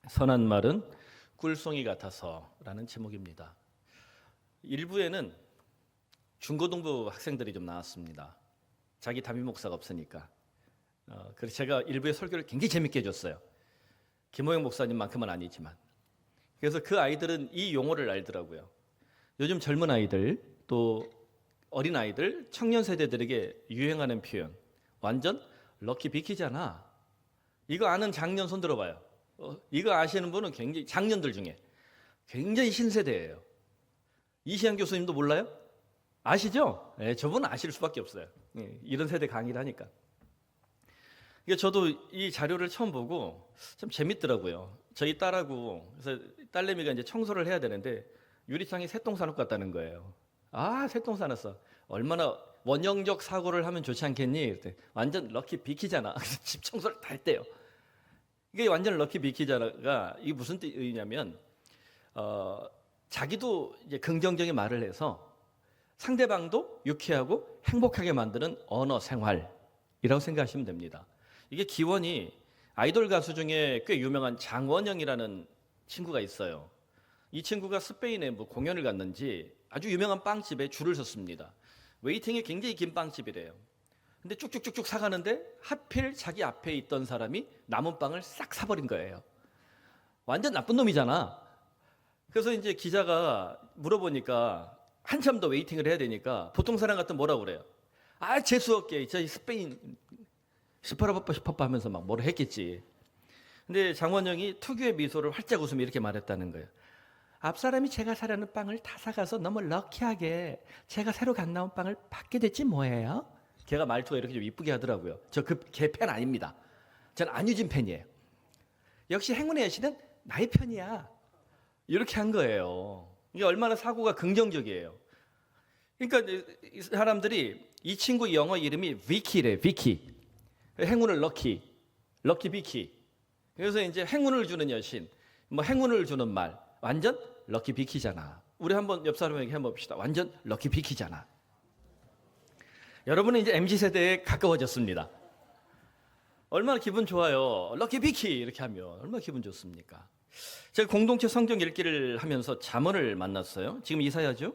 선한 말은 꿀송이 같아서라는 제목입니다. 일부에는 중고등부 학생들이 좀 나왔습니다. 자기 담임 목사가 없으니까. 그래서 제가 일부의 설교를 굉장히 재밌게 해줬어요. 김호영 목사님만큼은 아니지만. 그래서 그 아이들은 이 용어를 알더라고요. 요즘 젊은 아이들 또 어린 아이들, 청년 세대들에게 유행하는 표현. 완전 럭키 비키잖아. 이거 아는 장년 손 들어봐요. 이거 아시는 분은 굉장히 장년들 중에 굉장히 신세대예요. 이시안 교수님도 몰라요? 아시죠? 네, 저분은 아실 수밖에 없어요. 이런 세대 강의를 하니까. 저도 이 자료를 처음 보고 참 재밌더라고요. 저희 딸하고 그래서 딸내미가 이제 청소를 해야 되는데 유리창에 새똥 싸놓고 갔다는 거예요. 아, 새똥 싸놨어. 얼마나 원형적 사고를 하면 좋지 않겠니? 그랬더니 완전 럭키 비키잖아. 집 청소를 다 했대요. 이게 완전 럭키 비키자가 이게 무슨 뜻이냐면 자기도 이제 긍정적인 말을 해서 상대방도 유쾌하고 행복하게 만드는 언어 생활이라고 생각하시면 됩니다. 이게 기원이 아이돌 가수 중에 꽤 유명한 장원영이라는 친구가 있어요. 이 친구가 스페인에 뭐 공연을 갔는지 아주 유명한 빵집에 줄을 섰습니다. 웨이팅이 굉장히 긴 빵집이래요. 근데 쭉쭉쭉쭉 사가는데 하필 자기 앞에 있던 사람이 남은 빵을 싹 사버린 거예요. 완전 나쁜 놈이잖아. 그래서 이제 기자가 물어보니까 한참 더 웨이팅을 해야 되니까 보통 사람 같으면 뭐라고 그래요? 아, 재수없게 저희 스페인 시퍼라빠시퍼빠 하면서 막 뭐라 했겠지. 근데 장원영이 특유의 미소를 활짝 웃으며 이렇게 말했다는 거예요. 앞사람이 제가 사려는 빵을 다 사가서 너무 럭키하게 제가 새로 갓 나온 빵을 받게 됐지 뭐예요? 걔가 말투가 이렇게 좀 이쁘게 하더라고요. 저 걔 팬 아닙니다. 저는 안유진 팬이에요. 역시 행운의 여신은 나의 편이야. 이렇게 한 거예요. 이게 얼마나 사고가 긍정적이에요. 그러니까 이 사람들이 이 친구 영어 이름이 비키래, 비키. 행운을 럭키 비키. 그래서 이제 행운을 주는 여신, 뭐 행운을 주는 말, 완전 럭키 비키잖아. 우리 한번 옆 사람에게 해봅시다. 완전 럭키 비키잖아. 여러분은 이제 MZ세대에 가까워졌습니다. 얼마나 기분 좋아요. 럭키 비키 이렇게 하면 얼마나 기분 좋습니까? 제가 공동체 성경 읽기를 하면서 잠언을 만났어요. 지금 이사야죠.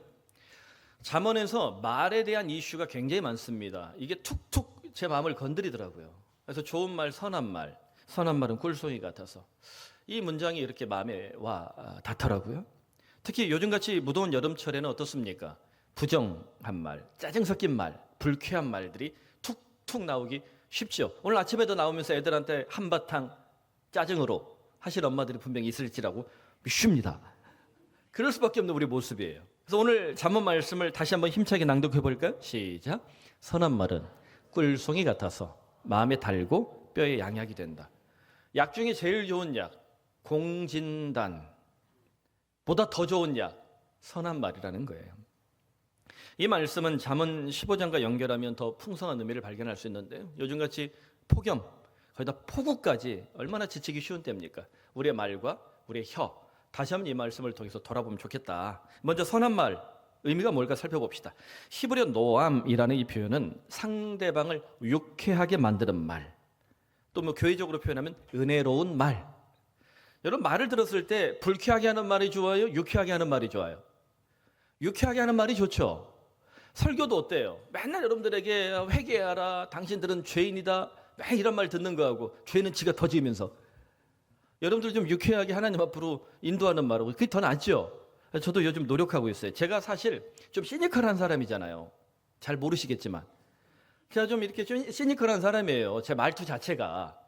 잠언에서 말에 대한 이슈가 굉장히 많습니다. 이게 툭툭 제 마음을 건드리더라고요. 그래서 좋은 말, 선한 말은 꿀송이 같아서 이 문장이 이렇게 마음에 와 닿더라고요. 특히 요즘같이 무더운 여름철에는 어떻습니까? 부정한 말, 짜증 섞인 말, 불쾌한 말들이 툭툭 나오기 쉽죠. 오늘 아침에도 나오면서 애들한테 한바탕 짜증으로 하실 엄마들이 분명히 있을지라고 믿습니다. 그럴 수밖에 없는 우리 모습이에요. 그래서 오늘 잠언 말씀을 다시 한번 힘차게 낭독해 볼까요? 시작. 선한 말은 꿀송이 같아서 마음에 달고 뼈에 양약이 된다. 약 중에 제일 좋은 약, 공진단보다 더 좋은 약, 선한 말이라는 거예요. 이 말씀은 잠언 15장과 연결하면 더 풍성한 의미를 발견할 수 있는데요. 요즘같이 폭염, 거기다 폭우까지 얼마나 지치기 쉬운 때입니까? 우리의 말과 우리의 혀, 다시 한번 이 말씀을 통해서 돌아보면 좋겠다. 먼저 선한 말, 의미가 뭘까 살펴봅시다. 히브리어 노암이라는 이 표현은 상대방을 유쾌하게 만드는 말, 또 뭐 교회적으로 표현하면 은혜로운 말. 여러분 말을 들었을 때 불쾌하게 하는 말이 좋아요? 유쾌하게 하는 말이 좋아요? 유쾌하게 하는 말이 좋죠. 설교도 어때요? 맨날 여러분들에게 회개하라, 당신들은 죄인이다, 맨 이런 말 듣는 거하고 죄는 지가 더 지으면서 여러분들 좀 유쾌하게 하나님 앞으로 인도하는 말하고 그게 더 낫죠. 저도 요즘 노력하고 있어요. 제가 사실 좀 시니컬한 사람이잖아요. 잘 모르시겠지만 제가 좀 이렇게 좀 시니컬한 사람이에요. 제 말투 자체가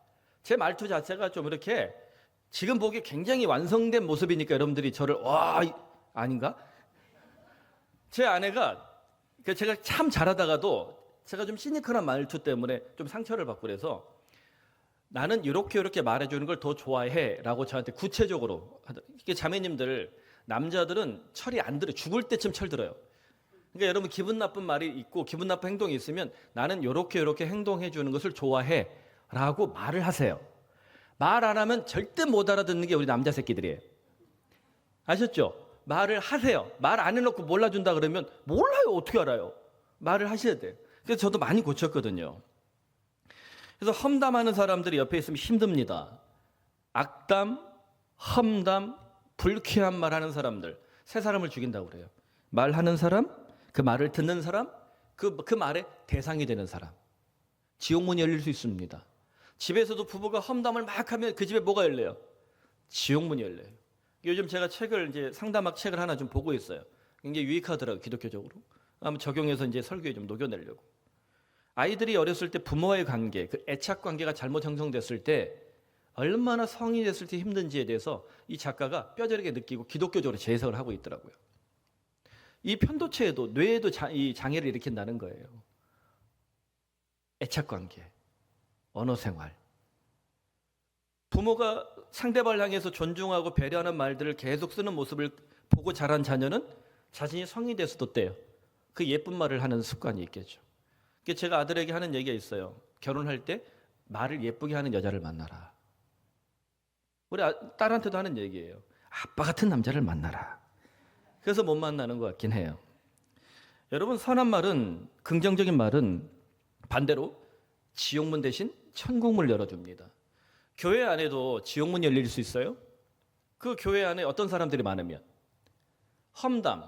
좀 이렇게 지금 보기에 굉장히 완성된 모습이니까 여러분들이 저를 와 아닌가? 제 아내가 제가 참 잘하다가도 제가 좀 시니컬한 말투 때문에 좀 상처를 받고 그래서 나는 이렇게 말해주는 걸 더 좋아해 라고 저한테 구체적으로 이게 자매님들 남자들은 철이 안 들어요. 죽을 때쯤 철 들어요. 그러니까 여러분 기분 나쁜 말이 있고 기분 나쁜 행동이 있으면 나는 이렇게 행동해 주는 것을 좋아해 라고 말을 하세요. 말 안 하면 절대 못 알아듣는 게 우리 남자 새끼들이에요. 아셨죠? 말을 하세요. 말 안 해놓고 몰라준다 그러면 몰라요. 어떻게 알아요? 말을 하셔야 돼요. 그래서 저도 많이 고쳤거든요. 그래서 험담하는 사람들이 옆에 있으면 힘듭니다. 악담, 험담, 불쾌한 말하는 사람들, 세 사람을 죽인다고 그래요. 말하는 사람, 그 말을 듣는 사람, 그 말의 대상이 되는 사람. 지옥문이 열릴 수 있습니다. 집에서도 부부가 험담을 막 하면 그 집에 뭐가 열려요? 지옥문이 열려요. 요즘 제가 책을 이제 상담학 책을 하나 좀 보고 있어요. 굉장히 유익하더라고요, 기독교적으로. 한번 적용해서 이제 설교에 좀 녹여내려고. 아이들이 어렸을 때 부모와의 관계, 그 애착 관계가 잘못 형성됐을 때 얼마나 성인이 됐을 때 힘든지에 대해서 이 작가가 뼈저리게 느끼고 기독교적으로 재해석을 하고 있더라고요. 이 편도체에도 뇌에도 이 장애를 일으킨다는 거예요. 애착 관계, 언어 생활. 부모가 상대방을 향해서 존중하고 배려하는 말들을 계속 쓰는 모습을 보고 자란 자녀는 자신이 성인이 돼서도 때요. 그 예쁜 말을 하는 습관이 있겠죠. 제가 아들에게 하는 얘기가 있어요. 결혼할 때 말을 예쁘게 하는 여자를 만나라. 우리 딸한테도 하는 얘기예요. 아빠 같은 남자를 만나라. 그래서 못 만나는 것 같긴 해요. 여러분, 선한 말은, 긍정적인 말은 반대로 지옥문 대신 천국문을 열어줍니다. 교회 안에도 지옥문이 열릴 수 있어요. 그 교회 안에 어떤 사람들이 많으면 험담,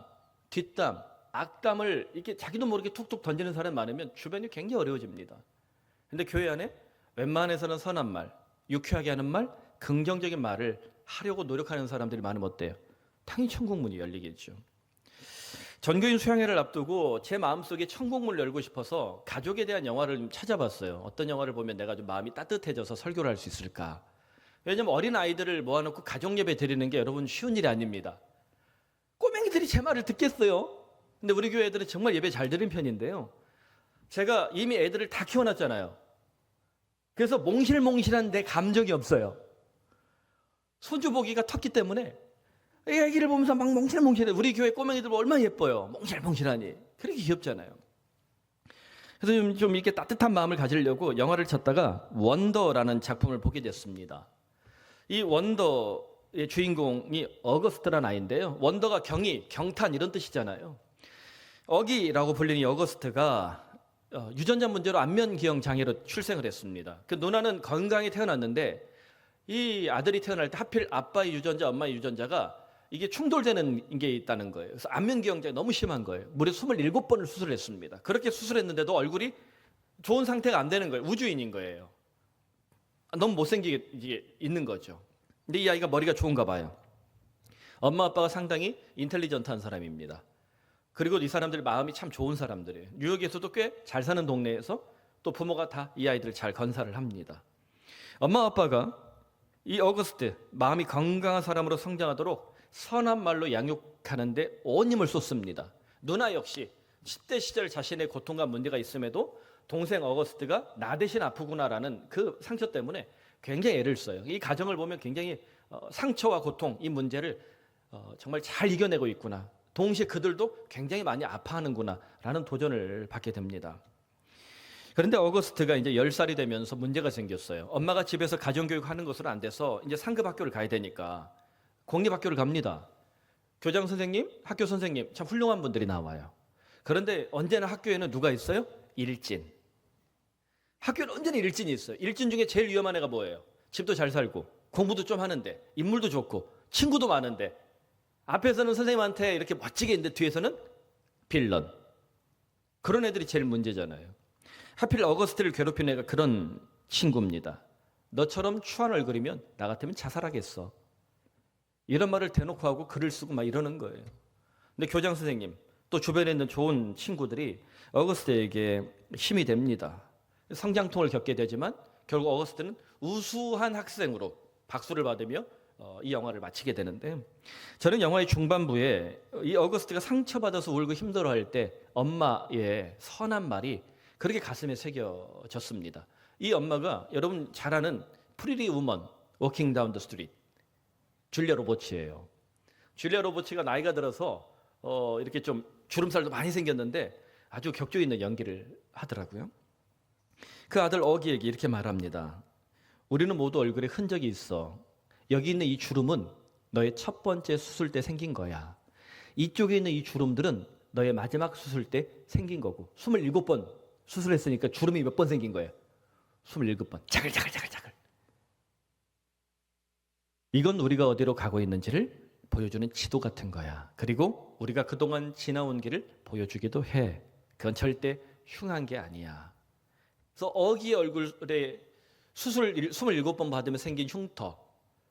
뒷담, 악담을 이렇게 자기도 모르게 툭툭 던지는 사람이 많으면 주변이 굉장히 어려워집니다. 근데 교회 안에 웬만해서는 선한 말, 유쾌하게 하는 말, 긍정적인 말을 하려고 노력하는 사람들이 많으면 어때요? 당연히 천국문이 열리겠죠. 전교인 수양회를 앞두고 제 마음속에 천국문을 열고 싶어서 가족에 대한 영화를 좀 찾아봤어요. 어떤 영화를 보면 내가 좀 마음이 따뜻해져서 설교를 할 수 있을까? 왜냐면 어린 아이들을 모아놓고 가족 예배 드리는 게 여러분 쉬운 일이 아닙니다. 꼬맹이들이 제 말을 듣겠어요? 근데 우리 교회 애들은 정말 예배 잘 드리는 편인데요. 제가 이미 애들을 다 키워놨잖아요. 그래서 몽실몽실한 내 감정이 없어요. 손주 보기가 텄기 때문에 애기를 보면서 막 몽실몽실해. 우리 교회 꼬맹이들 얼마나 예뻐요. 몽실몽실하니. 그렇게 귀엽잖아요. 그래서 좀 이렇게 따뜻한 마음을 가지려고 영화를 찾다가 원더라는 작품을 보게 됐습니다. 이 원더의 주인공이 어거스트라는 아이인데요. 원더가 경이, 경탄 이런 뜻이잖아요. 어기라고 불리는 이 어거스트가 유전자 문제로 안면기형 장애로 출생을 했습니다. 그 누나는 건강히 태어났는데 이 아들이 태어날 때 하필 아빠의 유전자, 엄마의 유전자가 이게 충돌되는 게 있다는 거예요. 그래서 안면기형 장애 너무 심한 거예요. 무려 27번을 수술했습니다. 그렇게 수술했는데도 얼굴이 좋은 상태가 안 되는 거예요. 우주인인 거예요. 너무 못생기게 있는 거죠. 근데 이 아이가 머리가 좋은가 봐요. 엄마 아빠가 상당히 인텔리전트한 사람입니다. 그리고 이 사람들 마음이 참 좋은 사람들이에요. 뉴욕에서도 꽤 잘 사는 동네에서 또 부모가 다 이 아이들을 잘 건사를 합니다. 엄마 아빠가 이 어거스트 마음이 건강한 사람으로 성장하도록 선한 말로 양육하는데 온 힘을 쏟습니다. 누나 역시 10대 시절 자신의 고통과 문제가 있음에도 동생 어거스트가 나 대신 아프구나라는 그 상처 때문에 굉장히 애를 써요. 이 가정을 보면 굉장히 상처와 고통, 이 문제를 정말 잘 이겨내고 있구나. 동시에 그들도 굉장히 많이 아파하는구나라는 도전을 받게 됩니다. 그런데 어거스트가 이제 10살이 되면서 문제가 생겼어요. 엄마가 집에서 가정교육 하는 것으로 안 돼서 이제 상급 학교를 가야 되니까 공립학교를 갑니다. 교장 선생님, 학교 선생님 참 훌륭한 분들이 나와요. 그런데 언제나 학교에는 누가 있어요? 일진. 학교는 언제나 일진이 있어요. 일진 중에 제일 위험한 애가 뭐예요? 집도 잘 살고 공부도 좀 하는데 인물도 좋고 친구도 많은데 앞에서는 선생님한테 이렇게 멋지게 있는데 뒤에서는 빌런. 그런 애들이 제일 문제잖아요. 하필 어거스트를 괴롭힌 애가 그런 친구입니다. 너처럼 추한 얼굴이면 나 같으면 자살하겠어. 이런 말을 대놓고 하고 글을 쓰고 막 이러는 거예요. 근데 교장 선생님 또 주변에 있는 좋은 친구들이 어거스트에게 힘이 됩니다. 성장통을 겪게 되지만 결국 어거스트는 우수한 학생으로 박수를 받으며 이 영화를 마치게 되는데, 저는 영화의 중반부에 이 어거스트가 상처받아서 울고 힘들어할 때 엄마의 선한 말이 그렇게 가슴에 새겨졌습니다. 이 엄마가 여러분 잘 아는 프리티 우먼 워킹 다운 더 스트리트 줄리아 로버츠예요. 줄리아 로버츠가 나이가 들어서 이렇게 좀 주름살도 많이 생겼는데 아주 격조 있는 연기를 하더라고요. 그 아들 어기에게 이렇게 말합니다. 우리는 모두 얼굴에 흔적이 있어. 여기 있는 이 주름은 너의 첫 번째 수술 때 생긴 거야. 이쪽에 있는 이 주름들은 너의 마지막 수술 때 생긴 거고. 27번 수술했으니까 주름이 몇 번 생긴 거예요? 27번. 자글자글자글자글. 이건 우리가 어디로 가고 있는지를 보여주는 지도 같은 거야. 그리고 우리가 그동안 지나온 길을 보여주기도 해. 그건 절대 흉한 게 아니야. 그래서 어기 얼굴에 수술 27번 받으면 생긴 흉터,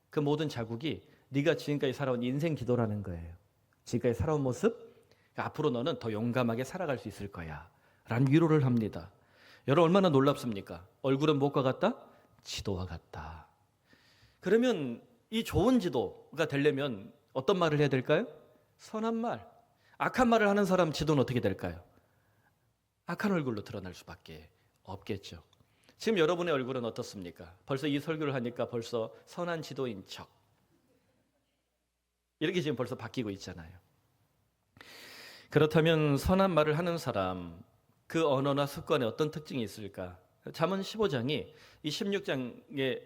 그 모든 자국이 네가 지금까지 살아온 인생 기도라는 거예요. 지금까지 살아온 모습, 앞으로 너는 더 용감하게 살아갈 수 있을 거야 라는 위로를 합니다. 여러분 얼마나 놀랍습니까? 얼굴은 무엇과 같다? 지도와 같다. 그러면 이 좋은 지도가 되려면 어떤 말을 해야 될까요? 선한 말. 악한 말을 하는 사람 지도는 어떻게 될까요? 악한 얼굴로 드러날 수밖에 없겠죠. 지금 여러분의 얼굴은 어떻습니까? 벌써 이 설교를 하니까 벌써 선한 지도인 척, 이렇게 지금 벌써 바뀌고 있잖아요. 그렇다면 선한 말을 하는 사람, 그 언어나 습관에 어떤 특징이 있을까? 잠언 15장이 이 16장의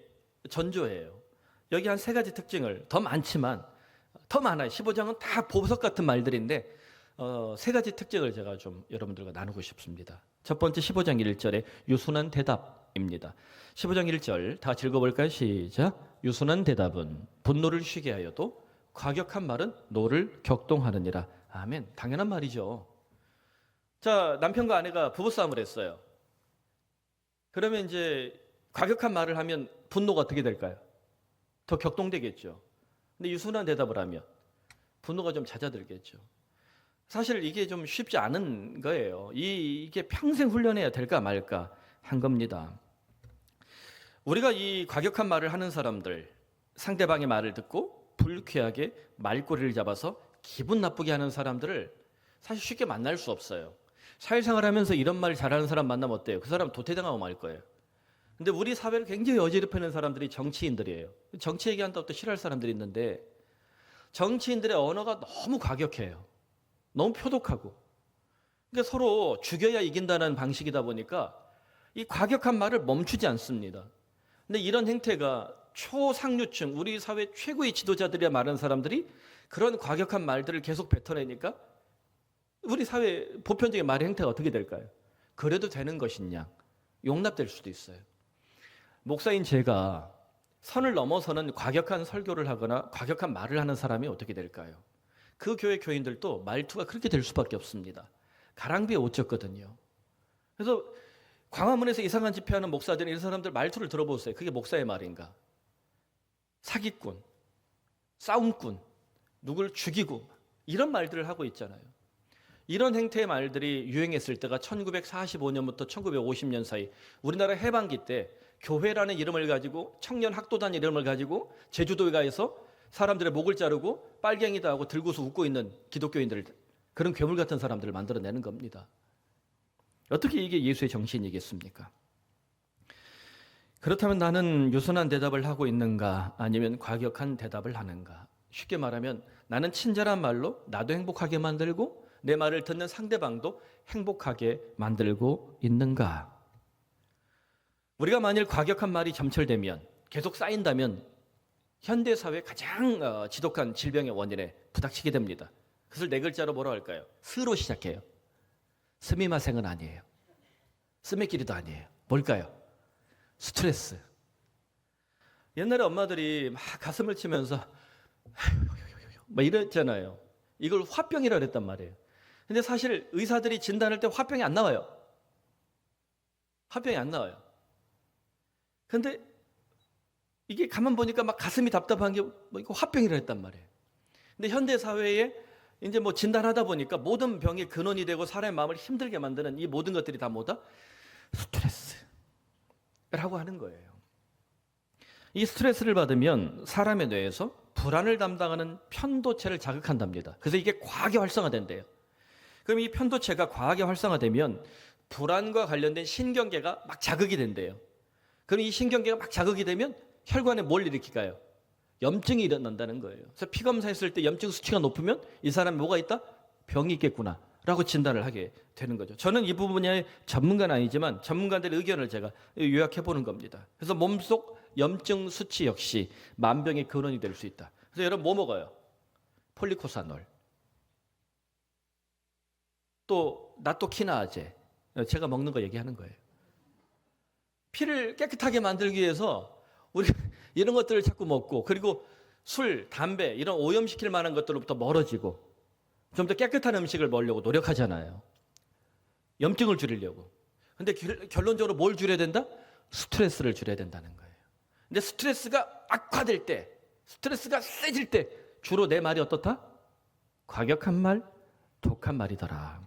전조예요. 여기 한 3가지 특징을, 더 많지만 더 많아요. 15장은 다 보석 같은 말들인데 3가지 특징을 제가 좀 여러분들과 나누고 싶습니다. 첫 번째 15장 1절에 유순한 대답입니다. 15장 1절 다 읽어볼까요? 시작. 유순한 대답은 분노를 쉬게 하여도 과격한 말은 노를 격동하느니라. 아멘. 당연한 말이죠. 자, 남편과 아내가 부부싸움을 했어요. 그러면 이제 과격한 말을 하면 분노가 어떻게 될까요? 더 격동되겠죠. 근데 유순한 대답을 하면 분노가 좀 잦아들겠죠. 사실 이게 좀 쉽지 않은 거예요. 이게 평생 훈련해야 될까 말까 한 겁니다. 우리가 이 과격한 말을 하는 사람들, 상대방의 말을 듣고 불쾌하게 말꼬리를 잡아서 기분 나쁘게 하는 사람들을 사실 쉽게 만날 수 없어요. 사회생활 하면서 이런 말 잘하는 사람 만나면 어때요? 그 사람 도태당하고 말 거예요. 근데 우리 사회를 굉장히 어지럽히는 사람들이 정치인들이에요. 정치 얘기한다고 또 싫어할 사람들이 있는데 정치인들의 언어가 너무 과격해요. 너무 표독하고. 그러니까 서로 죽여야 이긴다는 방식이다 보니까 이 과격한 말을 멈추지 않습니다. 근데 이런 행태가 초상류층, 우리 사회 최고의 지도자들이야 말하는 사람들이 그런 과격한 말들을 계속 뱉어내니까 우리 사회 보편적인 말의 행태가 어떻게 될까요? 그래도 되는 것이냐? 용납될 수도 있어요. 목사인 제가 선을 넘어서는 과격한 설교를 하거나 과격한 말을 하는 사람이 어떻게 될까요? 그 교회 교인들도 말투가 그렇게 될 수밖에 없습니다. 가랑비에 옷 젖거든요. 그래서 광화문에서 이상한 집회하는 목사들, 이런 사람들 말투를 들어보세요. 그게 목사의 말인가? 사기꾼, 싸움꾼, 누굴 죽이고 이런 말들을 하고 있잖아요. 이런 행태의 말들이 유행했을 때가 1945년부터 1950년 사이 우리나라 해방기 때 교회라는 이름을 가지고 청년 학도단 이름을 가지고 제주도에 가서 사람들의 목을 자르고 빨갱이다 하고 들고서 웃고 있는 기독교인들, 그런 괴물 같은 사람들을 만들어내는 겁니다. 어떻게 이게 예수의 정신이겠습니까? 그렇다면 나는 유순한 대답을 하고 있는가 아니면 과격한 대답을 하는가? 쉽게 말하면 나는 친절한 말로 나도 행복하게 만들고 내 말을 듣는 상대방도 행복하게 만들고 있는가? 우리가 만일 과격한 말이 점철되면, 계속 쌓인다면 현대사회 가장 지독한 질병의 원인에 부닥치게 됩니다. 그것을 4글자로 뭐라고 할까요? 스로 시작해요. 스미마생은 아니에요. 스매끼리도 아니에요. 뭘까요? 스트레스. 옛날에 엄마들이 막 가슴을 치면서 막 이랬잖아요. 이걸 화병이라고 했단 말이에요. 근데 사실 의사들이 진단할 때 화병이 안 나와요. 화병이 안 나와요. 근데 이게 가만 보니까 막 가슴이 답답한 게 뭐 이거 화병이라 했단 말이에요. 근데 현대 사회에 이제 뭐 진단하다 보니까 모든 병의 근원이 되고 사람의 마음을 힘들게 만드는 이 모든 것들이 다 뭐다? 스트레스라고 하는 거예요. 이 스트레스를 받으면 사람의 뇌에서 불안을 담당하는 편도체를 자극한답니다. 그래서 이게 과하게 활성화된대요. 그럼 이 편도체가 과하게 활성화되면 불안과 관련된 신경계가 막 자극이 된대요. 그럼 이 신경계가 막 자극이 되면 혈관에 뭘 일으킬까요? 염증이 일어난다는 거예요. 그래서 피검사했을 때 염증 수치가 높으면 이 사람이 뭐가 있다? 병이 있겠구나 라고 진단을 하게 되는 거죠. 저는 이 부분의 전문가는 아니지만 전문가들의 의견을 제가 요약해 보는 겁니다. 그래서 몸속 염증 수치 역시 만병의 근원이 될 수 있다. 그래서 여러분 뭐 먹어요? 폴리코사놀, 또 나토키나제, 제가 먹는 거 얘기하는 거예요. 피를 깨끗하게 만들기 위해서 우리 이런 것들을 자꾸 먹고, 그리고 술, 담배 이런 오염시킬 만한 것들로부터 멀어지고 좀 더 깨끗한 음식을 먹으려고 노력하잖아요. 염증을 줄이려고. 근데 결론적으로 뭘 줄여야 된다? 스트레스를 줄여야 된다는 거예요. 근데 스트레스가 악화될 때, 스트레스가 세질 때 주로 내 말이 어떻다? 과격한 말, 독한 말이더라.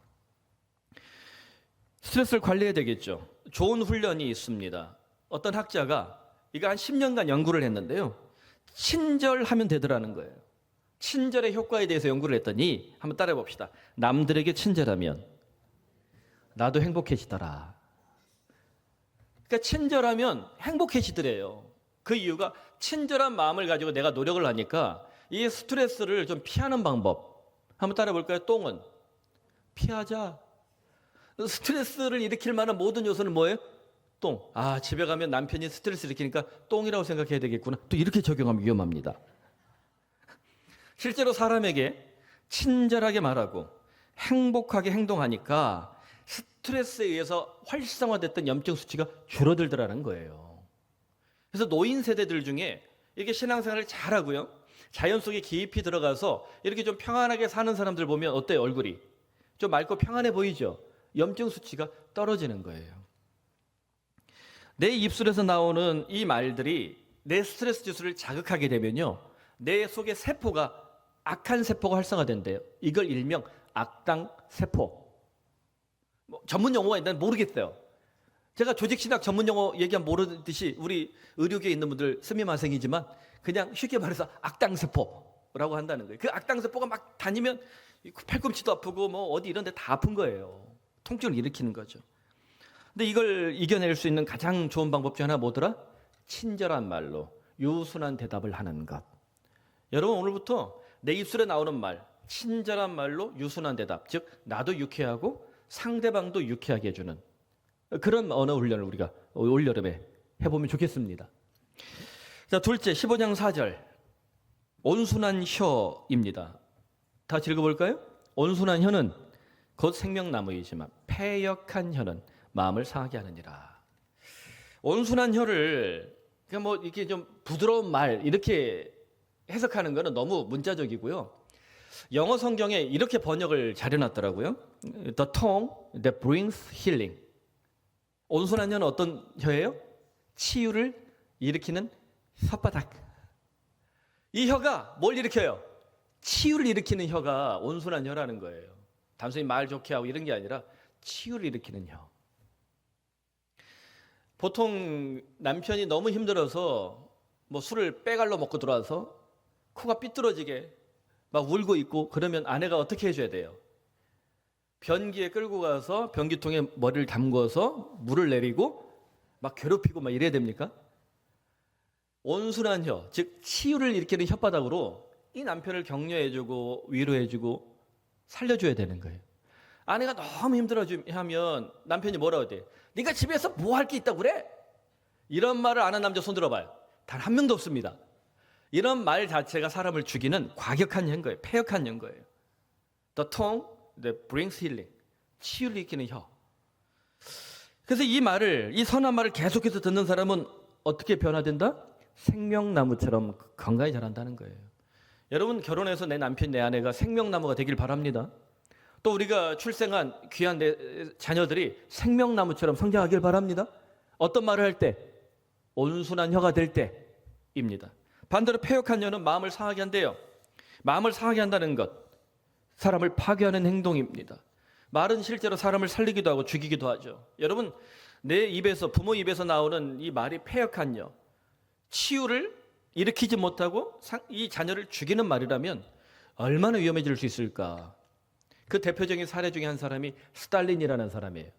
스트레스를 관리해야 되겠죠. 좋은 훈련이 있습니다. 어떤 학자가 이거 한 10년간 연구를 했는데요. 친절하면 되더라는 거예요. 친절의 효과에 대해서 연구를 했더니 한번 따라해 봅시다. 남들에게 친절하면 나도 행복해지더라. 그러니까 친절하면 행복해지더래요. 그 이유가 친절한 마음을 가지고 내가 노력을 하니까 이 스트레스를 좀 피하는 방법 한번 따라해 볼까요? 똥은 피하자. 스트레스를 일으킬 만한 모든 요소는 뭐예요? 똥. 아, 집에 가면 남편이 스트레스 일으키니까 똥이라고 생각해야 되겠구나. 또 이렇게 적용하면 위험합니다. 실제로 사람에게 친절하게 말하고 행복하게 행동하니까 스트레스에 의해서 활성화됐던 염증 수치가 줄어들더라는 거예요. 그래서 노인 세대들 중에 이렇게 신앙생활을 잘하고요. 자연 속에 깊이 들어가서 이렇게 좀 평안하게 사는 사람들 보면 어때요? 얼굴이 좀 맑고 평안해 보이죠? 염증 수치가 떨어지는 거예요. 내 입술에서 나오는 이 말들이 내 스트레스 지수를 자극하게 되면요. 내 속의 세포가 악한 세포가 활성화된대요. 이걸 일명 악당 세포. 전문 용어가 있는데 모르겠어요. 제가 조직신학 전문 용어 얘기하면 모르듯이 우리 의료계에 있는 분들 스미마생이지만 그냥 쉽게 말해서 악당 세포라고 한다는 거예요. 그 악당 세포가 막 다니면 팔꿈치도 아프고 뭐 어디 이런 데 다 아픈 거예요. 통증을 일으키는 거죠. 근데 이걸 이겨낼 수 있는 가장 좋은 방법 중 하나 뭐더라? 친절한 말로 유순한 대답을 하는 것. 여러분 오늘부터 내 입술에 나오는 말, 친절한 말로 유순한 대답, 즉 나도 유쾌하고 상대방도 유쾌하게 해주는 그런 언어 훈련을 우리가 올여름에 해보면 좋겠습니다. 자, 둘째 15장 4절 온순한 혀입니다. 다 읽어볼까요? 온순한 혀는 곧 생명나무이지만 패역한 혀는 마음을 상하게 하느니라. 온순한 혀를 그냥 뭐 이렇게 좀 부드러운 말 이렇게 해석하는 거는 너무 문자적이고요. 영어 성경에 이렇게 번역을 잘 해놨더라고요. The tongue that brings healing. 온순한 혀는 어떤 혀예요? 치유를 일으키는 혓바닥. 이 혀가 뭘 일으켜요? 치유를 일으키는 혀가 온순한 혀라는 거예요. 단순히 말 좋게 하고 이런 게 아니라 치유를 일으키는 혀. 보통 남편이 너무 힘들어서 뭐 술을 빼갈로 먹고 들어와서 코가 삐뚤어지게 막 울고 있고 그러면 아내가 어떻게 해줘야 돼요? 변기에 끌고 가서 변기통에 머리를 담궈서 물을 내리고 막 괴롭히고 막 이래야 됩니까? 온순한 혀, 즉 치유를 일으키는 혓바닥으로 이 남편을 격려해주고 위로해주고 살려줘야 되는 거예요. 아내가 너무 힘들어하면 남편이 뭐라고 해야 돼? 네가 집에서 뭐 할 게 있다고 그래? 이런 말을 안 한 남자 손 들어봐요. 단 한 명도 없습니다. 이런 말 자체가 사람을 죽이는 과격한 혀인 거예요. 패역한 혀인 거예요. The tongue that brings healing. 치유를 일으키는 혀. 그래서 이 말을, 이 선한 말을 계속해서 듣는 사람은 어떻게 변화된다? 생명나무처럼 건강히 자란다는 거예요. 여러분 결혼해서 내 남편, 내 아내가 생명나무가 되길 바랍니다. 또 우리가 출생한 귀한 내 자녀들이 생명나무처럼 성장하길 바랍니다. 어떤 말을 할 때? 온순한 혀가 될 때입니다. 반대로 패역한 혀는 마음을 상하게 한대요. 마음을 상하게 한다는 것, 사람을 파괴하는 행동입니다. 말은 실제로 사람을 살리기도 하고 죽이기도 하죠. 여러분 내 입에서, 부모 입에서 나오는 이 말이 패역한 혀, 치유를 일으키지 못하고 이 자녀를 죽이는 말이라면 얼마나 위험해질 수 있을까. 그 대표적인 사례 중에 한 사람이 스탈린이라는 사람이에요.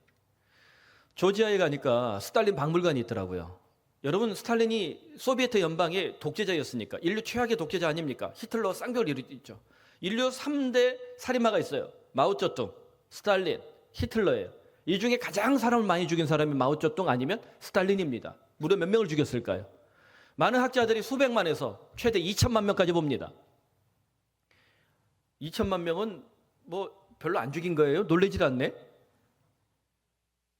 조지아에 가니까 스탈린 박물관이 있더라고요. 여러분 스탈린이 소비에트 연방의 독재자였으니까 인류 최악의 독재자 아닙니까? 히틀러 쌍벽을 이루죠. 인류 3대 살인마가 있어요. 마오쩌둥, 스탈린, 히틀러예요. 이 중에 가장 사람을 많이 죽인 사람이 마오쩌둥 아니면 스탈린입니다. 무려 몇 명을 죽였을까요? 많은 학자들이 수백만에서 최대 2천만 명까지 봅니다. 2천만 명은 뭐 별로 안 죽인 거예요? 놀라질 않네?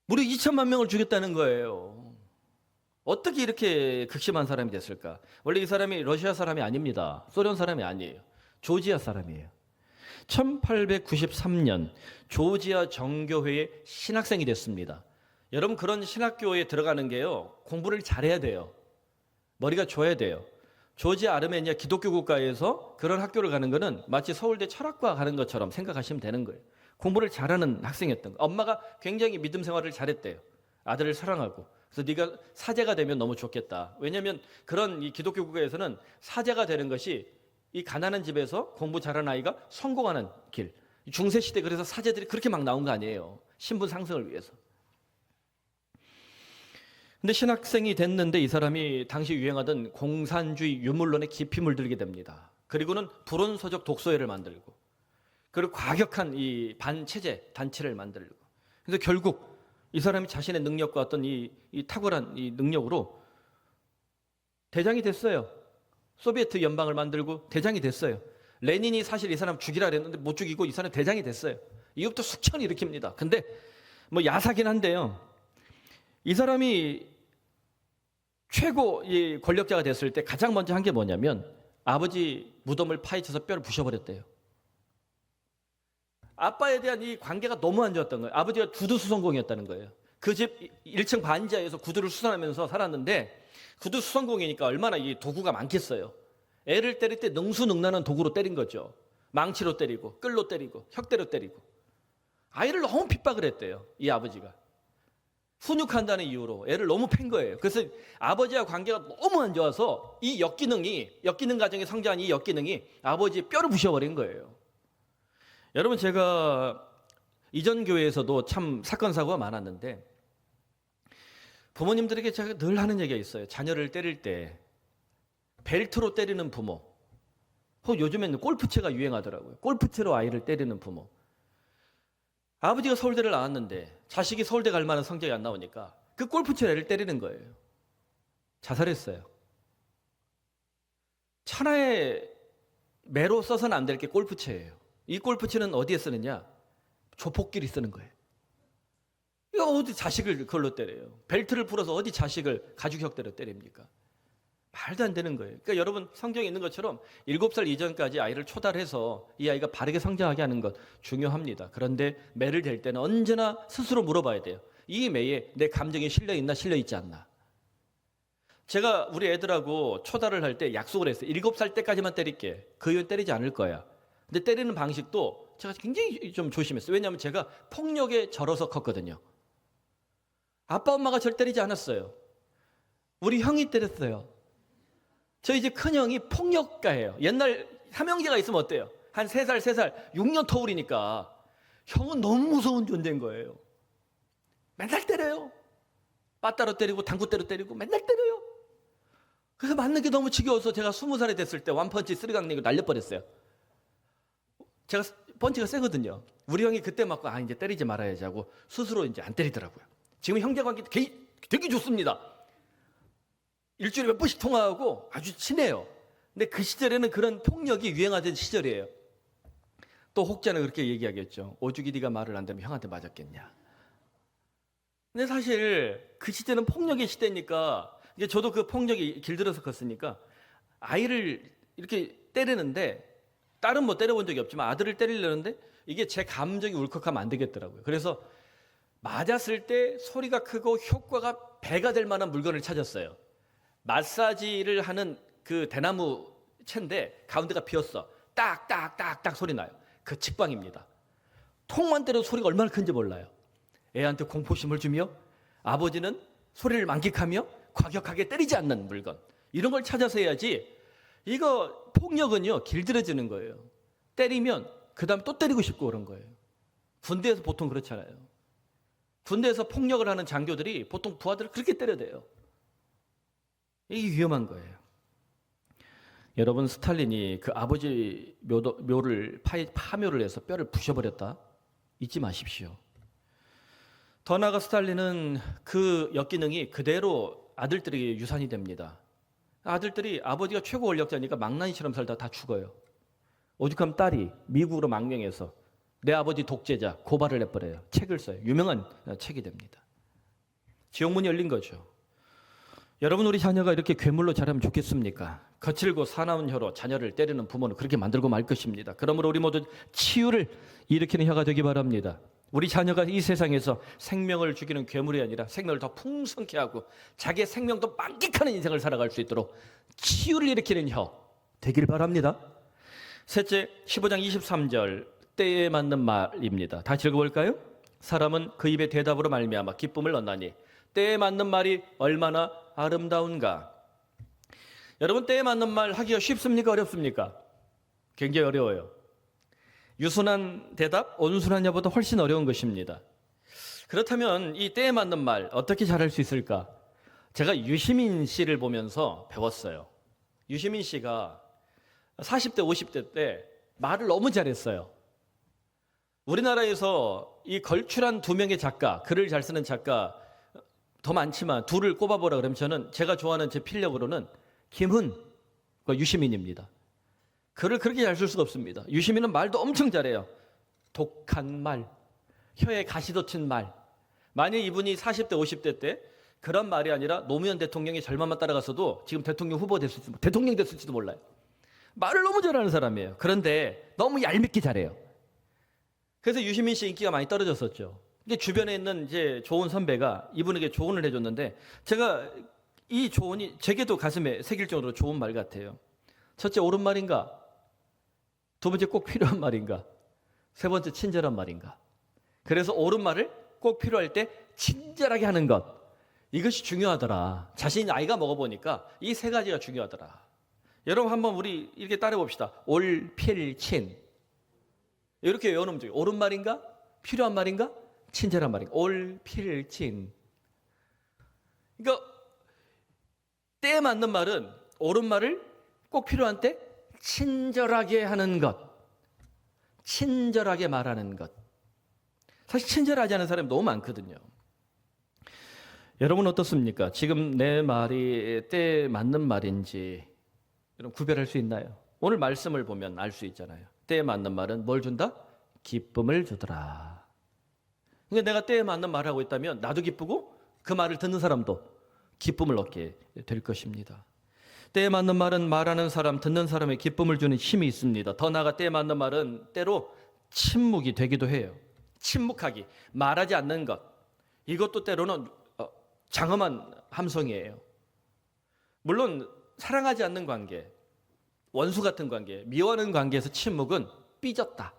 무려 2천만 명을 죽였다는 거예요. 어떻게 이렇게 극심한 사람이 됐을까? 원래 이 사람이 러시아 사람이 아닙니다. 소련 사람이 아니에요. 조지아 사람이에요. 1893년 조지아 정교회의 신학생이 됐습니다. 여러분, 그런 신학교에 들어가는 게요, 공부를 잘해야 돼요. 머리가 좋아야 돼요. 조지아 아르메니아 기독교 국가에서 그런 학교를 가는 거는 마치 서울대 철학과 가는 것처럼 생각하시면 되는 거예요. 공부를 잘하는 학생이었던 거예요. 엄마가 굉장히 믿음 생활을 잘했대요. 아들을 사랑하고. 그래서 네가 사제가 되면 너무 좋겠다. 왜냐하면 그런 이 기독교 국가에서는 사제가 되는 것이 이 가난한 집에서 공부 잘하는 아이가 성공하는 길. 중세 시대 그래서 사제들이 그렇게 막 나온 거 아니에요. 신분 상승을 위해서. 근데 신학생이 됐는데 이 사람이 당시 유행하던 공산주의 유물론에 깊이 물들게 됩니다. 그리고는 불온서적 독서회를 만들고, 그리고 과격한 이 반체제 단체를 만들고. 그래서 결국 이 사람이 자신의 능력과 어떤 이 탁월한 이 능력으로 대장이 됐어요. 소비에트 연방을 만들고 대장이 됐어요. 레닌이 사실 이 사람 죽이라 그랬는데 못 죽이고 이 사람 대장이 됐어요. 이것도 숙청을 일으킵니다. 근데 뭐 야사긴 한데요, 이 사람이 최고 이 권력자가 됐을 때 가장 먼저 한 게 뭐냐면 아버지 무덤을 파헤쳐서 뼈를 부셔버렸대요. 아빠에 대한 이 관계가 너무 안 좋았던 거예요. 아버지가 구두 수선공이었다는 거예요. 그 집 1층 반지하에서 구두를 수선하면서 살았는데, 구두 수선공이니까 얼마나 이 도구가 많겠어요. 애를 때릴 때 능수능란한 도구로 때린 거죠. 망치로 때리고 끌로 때리고 혁대로 때리고. 아이를 너무 핍박을 했대요, 이 아버지가. 훈육한다는 이유로 애를 너무 팬 거예요. 그래서 아버지와 관계가 너무 안 좋아서 이 역기능 가정에 성장한 이 역기능이 아버지의 뼈를 부셔버린 거예요. 여러분, 제가 이전 교회에서도 참 사건 사고가 많았는데, 부모님들에게 제가 늘 하는 얘기가 있어요. 자녀를 때릴 때 벨트로 때리는 부모, 혹은 요즘에는 골프채가 유행하더라고요. 골프채로 아이를 때리는 부모. 아버지가 서울대를 나왔는데 자식이 서울대 갈 만한 성적이 안 나오니까 그 골프채로 애를 때리는 거예요. 자살했어요. 천하의 매로 써서는 안 될 게 골프채예요. 이 골프채는 어디에 쓰느냐? 조폭끼리 쓰는 거예요. 이거 어디 자식을 그걸로 때려요? 벨트를 풀어서 어디 자식을 가죽혁대로 때립니까? 말도 안 되는 거예요. 그러니까 여러분, 성경에 있는 것처럼 7살 이전까지 아이를 초달해서 이 아이가 바르게 성장하게 하는 것 중요합니다. 그런데 매를 댈 때는 언제나 스스로 물어봐야 돼요. 이 매에 내 감정이 실려 있나 실려 있지 않나. 제가 우리 애들하고 초달을 할 때 약속을 했어요. 7살 때까지만 때릴게. 그 이후엔 때리지 않을 거야. 근데 때리는 방식도 제가 굉장히 좀 조심했어요. 왜냐하면 제가 폭력에 절어서 컸거든요. 아빠 엄마가 절 때리지 않았어요. 우리 형이 때렸어요. 저희 집 큰형이 폭력가예요. 옛날 삼형제가 있으면 어때요? 한 3살, 6년 터울이니까 형은 너무 무서운 존재인 거예요. 맨날 때려요. 빠따로 때리고 당구대로 때리고 맨날 때려요. 그래서 맞는 게 너무 지겨워서 제가 20살이 됐을 때 완펀치 쓰리강 내고 날려버렸어요. 제가 펀치가 세거든요. 우리 형이 그때 맞고 이제 때리지 말아야지 하고 스스로 이제 안 때리더라고요. 지금 형제관계 되게 좋습니다. 일주일에 몇 번씩 통화하고 아주 친해요. 근데 그 시절에는 그런 폭력이 유행하던 시절이에요. 또 혹자는 그렇게 얘기하겠죠. 오죽이 네가 말을 안 되면 형한테 맞았겠냐. 근데 사실 그 시대는 폭력의 시대니까, 이제 저도 그 폭력이 길들여서 컸으니까 아이를 이렇게 때리는데, 딸은 뭐 때려본 적이 없지만 아들을 때리려는데 이게 제 감정이 울컥하면 안 되겠더라고요. 그래서 맞았을 때 소리가 크고 효과가 배가 될 만한 물건을 찾았어요. 마사지를 하는 그 대나무 채인데 가운데가 비었어. 딱딱딱딱 소리 나요. 그 직방입니다. 통만 때려도 소리가 얼마나 큰지 몰라요. 애한테 공포심을 주며 아버지는 소리를 만끽하며 과격하게 때리지 않는 물건, 이런 걸 찾아서 해야지. 이거 폭력은요, 길들여지는 거예요. 때리면 그 다음에 또 때리고 싶고 그런 거예요. 군대에서 보통 그렇잖아요. 군대에서 폭력을 하는 장교들이 보통 부하들을 그렇게 때려대요. 이게 위험한 거예요. 여러분, 스탈린이 그 아버지 묘를 파묘를 해서 뼈를 부셔버렸다, 잊지 마십시오. 더 나아가 스탈린은 그 역기능이 그대로 아들들에게 유산이 됩니다. 아들들이 아버지가 최고 권력자니까 망나니처럼 살다 다 죽어요. 오죽하면 딸이 미국으로 망명해서 내 아버지 독재자 고발을 해버려요. 책을 써요. 유명한 책이 됩니다. 지옥문이 열린 거죠. 여러분, 우리 자녀가 이렇게 괴물로 자라면 좋겠습니까? 거칠고 사나운 혀로 자녀를 때리는 부모는 그렇게 만들고 말 것입니다. 그러므로 우리 모두 치유를 일으키는 혀가 되기 바랍니다. 우리 자녀가 이 세상에서 생명을 죽이는 괴물이 아니라 생명을 더 풍성케 하고 자기의 생명도 만끽하는 인생을 살아갈 수 있도록 치유를 일으키는 혀 되길 바랍니다. 셋째, 15장 23절 때에 맞는 말입니다. 다시 읽어볼까요? 사람은 그 입의 대답으로 말미암아 기쁨을 얻나니 때에 맞는 말이 얼마나 아름다운가. 여러분, 때에 맞는 말 하기가 쉽습니까? 어렵습니까? 굉장히 어려워요. 유순한 대답, 온순한 여보다 훨씬 어려운 것입니다. 그렇다면 이 때에 맞는 말 어떻게 잘할 수 있을까? 제가 유시민 씨를 보면서 배웠어요. 유시민 씨가 40대, 50대 때 말을 너무 잘했어요. 우리나라에서 이 걸출한 두 명의 작가, 글을 잘 쓰는 작가 더 많지만 둘을 꼽아보라 그러면 저는 제가 좋아하는 제 필력으로는 김훈과 유시민입니다. 글을 그렇게 잘 쓸 수가 없습니다. 유시민은 말도 엄청 잘해요. 독한 말, 혀에 가시 돋친 말. 만약 이분이 40대, 50대 때 그런 말이 아니라 노무현 대통령의 절반만 따라가서도 지금 대통령 후보 됐을지도, 대통령 됐을지도 몰라요. 말을 너무 잘하는 사람이에요. 그런데 너무 얄밉게 잘해요. 그래서 유시민 씨 인기가 많이 떨어졌었죠. 이게 주변에 있는 이제 좋은 선배가 이분에게 조언을 해줬는데 제가 이 조언이 제게도 가슴에 새길 정도로 좋은 말 같아요. 첫째, 옳은 말인가? 두 번째, 꼭 필요한 말인가? 세 번째, 친절한 말인가? 그래서 옳은 말을 꼭 필요할 때 친절하게 하는 것, 이것이 중요하더라. 자신이 나이가 먹어보니까 이 세 가지가 중요하더라. 여러분, 한번 우리 이렇게 따라해 봅시다. 올, 필, 친. 이렇게 외워놓으면 돼요. 옳은 말인가? 필요한 말인가? 친절한 말인가? 올, 필, 친. 그러니까 때에 맞는 말은 옳은 말을 꼭 필요한 때 친절하게 하는 것, 친절하게 말하는 것. 사실 친절하지 않은 사람이 너무 많거든요. 여러분 어떻습니까? 지금 내 말이 때에 맞는 말인지 여러분 구별할 수 있나요? 오늘 말씀을 보면 알 수 있잖아요. 때에 맞는 말은 뭘 준다? 기쁨을 주더라. 그러니까 내가 때에 맞는 말을 하고 있다면 나도 기쁘고 그 말을 듣는 사람도 기쁨을 얻게 될 것입니다. 때에 맞는 말은 말하는 사람, 듣는 사람의 기쁨을 주는 힘이 있습니다. 더 나아가 때에 맞는 말은 때로 침묵이 되기도 해요. 침묵하기, 말하지 않는 것. 이것도 때로는 장엄한 함성이에요. 물론 사랑하지 않는 관계, 원수 같은 관계, 미워하는 관계에서 침묵은 삐졌다,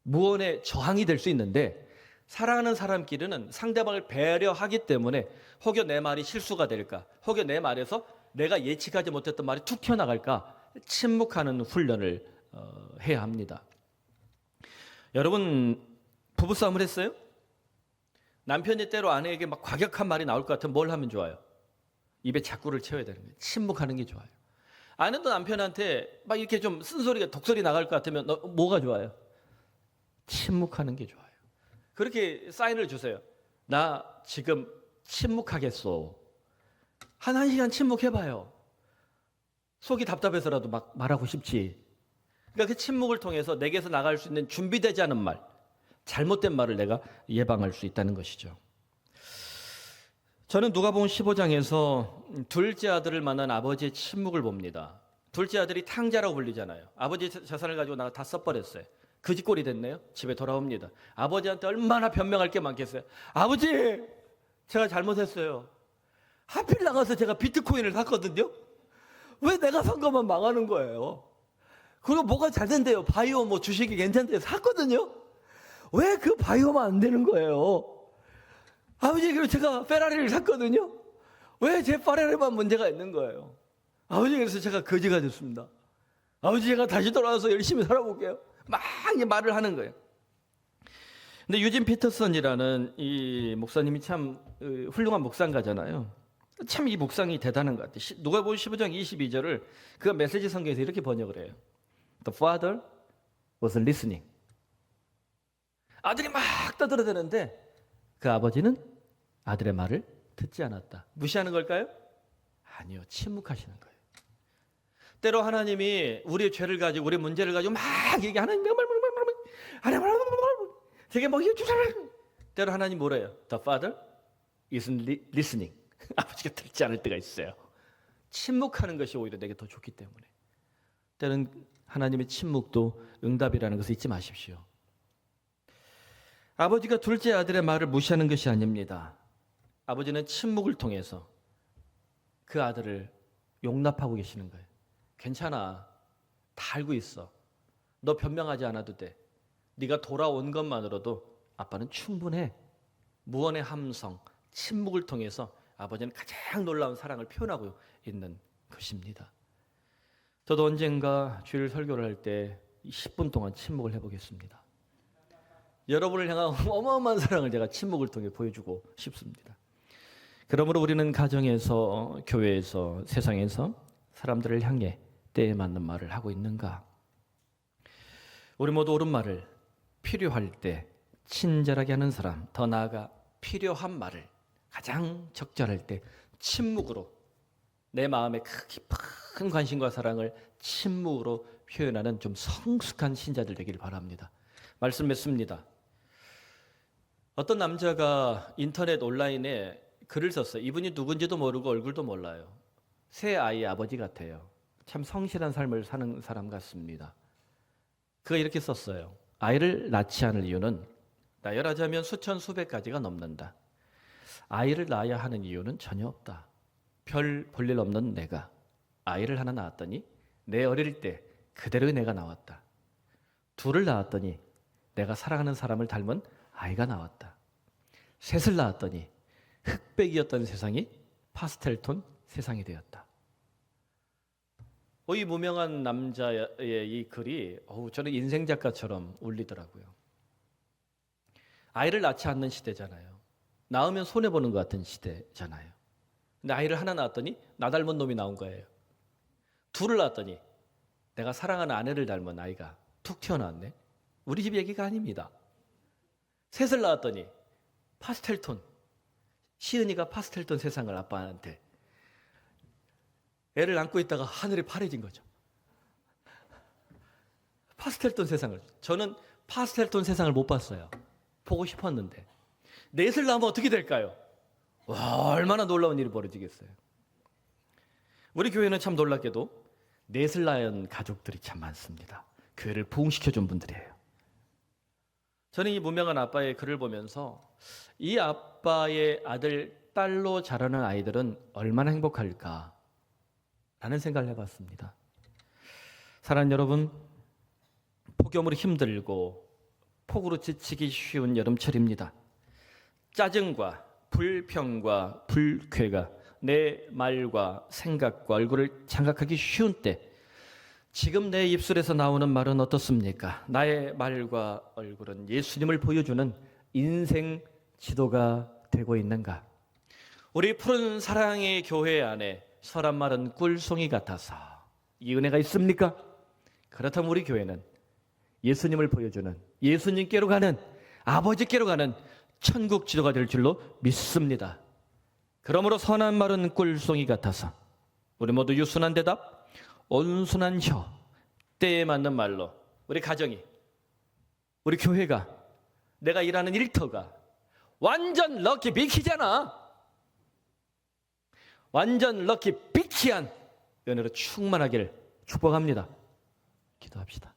무언의 저항이 될 수 있는데 사랑하는 사람끼리는 상대방을 배려하기 때문에 혹여 내 말이 실수가 될까, 혹여 내 말에서 내가 예측하지 못했던 말이 툭 튀어나갈까 침묵하는 훈련을 해야 합니다. 여러분, 부부싸움을 했어요? 남편이 때로 아내에게 막 과격한 말이 나올 것 같으면 뭘 하면 좋아요? 입에 자꾸를 채워야 되는 거예요. 침묵하는 게 좋아요. 아내도 남편한테 막 이렇게 좀 쓴소리가 독소리 나갈 것 같으면 뭐가 좋아요? 침묵하는 게 좋아요. 그렇게 사인을 주세요. 나 지금 침묵하겠소. 한 시간 침묵해봐요. 속이 답답해서라도 막 말하고 싶지. 그러니까 그 침묵을 통해서 내게서 나갈 수 있는 준비되지 않은 말, 잘못된 말을 내가 예방할 수 있다는 것이죠. 저는 누가복음 15장에서 둘째 아들을 만난 아버지의 침묵을 봅니다. 둘째 아들이 탕자라고 불리잖아요. 아버지 재산을 가지고 나가 다 써버렸어요. 거지꼴이 됐네요. 집에 돌아옵니다. 아버지한테 얼마나 변명할 게 많겠어요. 아버지, 제가 잘못했어요. 하필 나가서 제가 비트코인을 샀거든요. 왜 내가 산 것만 망하는 거예요? 그리고 뭐가 잘 된대요. 바이오 뭐 주식이 괜찮대요. 샀거든요. 왜 그 바이오만 안 되는 거예요? 아버지, 그리고 제가 페라리를 샀거든요. 왜 제 페라리만 문제가 있는 거예요? 아버지, 그래서 제가 거지가 됐습니다. 아버지, 제가 다시 돌아와서 열심히 살아볼게요. 막 말을 하는 거예요. 근데 유진 피터슨이라는 이 목사님이 참 훌륭한 묵상가잖아요. 참 이 묵상이 대단한 것 같아요. 누가복음 15장 22절을 그 메시지 성경에서 이렇게 번역을 해요. The father was listening. 아들이 막 떠들어대는데 그 아버지는 아들의 말을 듣지 않았다. 무시하는 걸까요? 아니요, 침묵하시는 거예요. 때로 하나님이 우리의 죄를 가지고 우리의 문제를 가지고 막 얘기하는 되게 막 주잖아요. 때로 하나님 뭐래요? The Father is listening. 아버지가 들지 않을 때가 있어요. 침묵하는 것이 오히려 내게 더 좋기 때문에. 때는 하나님의 침묵도 응답이라는 것을 잊지 마십시오. 아버지가 둘째 아들의 말을 무시하는 것이 아닙니다. 아버지는 침묵을 통해서 그 아들을 용납하고 계시는 거예요. 괜찮아. 다 알고 있어. 너 변명하지 않아도 돼. 네가 돌아온 것만으로도 아빠는 충분해. 무언의 함성, 침묵을 통해서 아버지는 가장 놀라운 사랑을 표현하고 있는 것입니다. 저도 언젠가 주일 설교를 할 때 10분 동안 침묵을 해보겠습니다. 여러분을 향한 어마어마한 사랑을 제가 침묵을 통해 보여주고 싶습니다. 그러므로 우리는 가정에서, 교회에서, 세상에서 사람들을 향해 때에 맞는 말을 하고 있는가? 우리 모두 옳은 말을 필요할 때 친절하게 하는 사람, 더 나아가 필요한 말을 가장 적절할 때 침묵으로 내 마음의 깊은 관심과 사랑을 침묵으로 표현하는 좀 성숙한 신자들 되기를 바랍니다. 말씀 맺습니다. 어떤 남자가 인터넷 온라인에 글을 썼어요. 이분이 누군지도 모르고 얼굴도 몰라요. 새 아이의 아버지 같아요. 참 성실한 삶을 사는 사람 같습니다. 그가 이렇게 썼어요. 아이를 낳지 않을 이유는 나열하자면 수천 수백 가지가 넘는다. 아이를 낳아야 하는 이유는 전혀 없다. 별 볼 일 없는 내가 아이를 하나 낳았더니 내 어릴 때 그대로의 내가 나왔다. 둘을 낳았더니 내가 사랑하는 사람을 닮은 아이가 나왔다. 셋을 낳았더니 흑백이었던 세상이 파스텔톤 세상이 되었다. 이 무명한 남자의 이 글이 저는 인생 작가처럼 울리더라고요. 아이를 낳지 않는 시대잖아요. 낳으면 손해보는 것 같은 시대잖아요. 근데 아이를 하나 낳았더니 나 닮은 놈이 나온 거예요. 둘을 낳았더니 내가 사랑하는 아내를 닮은 아이가 툭 튀어나왔네. 우리 집 얘기가 아닙니다. 셋을 낳았더니 파스텔톤, 시은이가 파스텔톤 세상을 아빠한테 애를 안고 있다가 하늘이 파래진 거죠. 파스텔톤 세상을. 저는 파스텔톤 세상을 못 봤어요. 보고 싶었는데. 넷을 낳으면 어떻게 될까요? 와, 얼마나 놀라운 일이 벌어지겠어요. 우리 교회는 참 놀랍게도 넷을 낳은 가족들이 참 많습니다. 교회를 부흥시켜준 분들이에요. 저는 이 무명한 아빠의 글을 보면서 이 아빠의 아들, 딸로 자라는 아이들은 얼마나 행복할까 라는 생각을 해봤습니다. 사랑하는 여러분, 폭염으로 힘들고 폭우로 지치기 쉬운 여름철입니다. 짜증과 불평과 불쾌가 내 말과 생각과 얼굴을 장악하기 쉬운 때 지금 내 입술에서 나오는 말은 어떻습니까? 나의 말과 얼굴은 예수님을 보여주는 인생 지도가 되고 있는가? 우리 푸른 사랑의 교회 안에 설한 말은 꿀송이 같아서 이 은혜가 있습니까? 그렇다면 우리 교회는 예수님을 보여주는, 예수님께로 가는, 아버지께로 가는 천국 지도가 될 줄로 믿습니다. 그러므로 선한 말은 꿀송이 같아서 우리 모두 유순한 대답, 온순한 혀, 때에 맞는 말로 우리 가정이, 우리 교회가, 내가 일하는 일터가 완전 럭키 비키잖아. 완전 럭키 비키한 은혜로 충만하기를 축복합니다. 기도합시다.